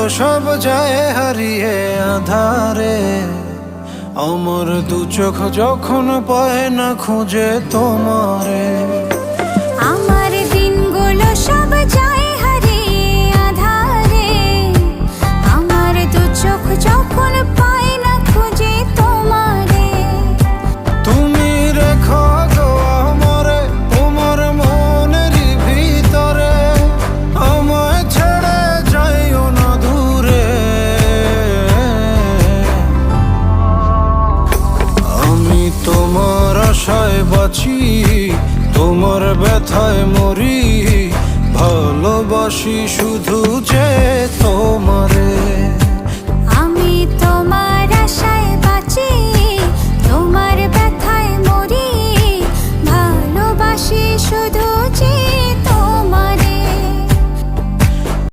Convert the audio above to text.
সব যায় হারিয়ে আধারে, আমার দু চোখ যখন পায় না খুঁজে তোমারে। আমার দিনগুলো সব যায় হারিয়ে আঁধারে, আমার দু চোখ যখন পায় না খুঁজে তোমারে। তুমি রেখো গো আমারে তোমার মনেরই ভিতরে, আমায় ছেড়ে যাইও না দূরে। আমি তোমার আশায় বাঁচি, তোমার ব্যথায় মরি, ভালোবাসি শুধু যে তোমার।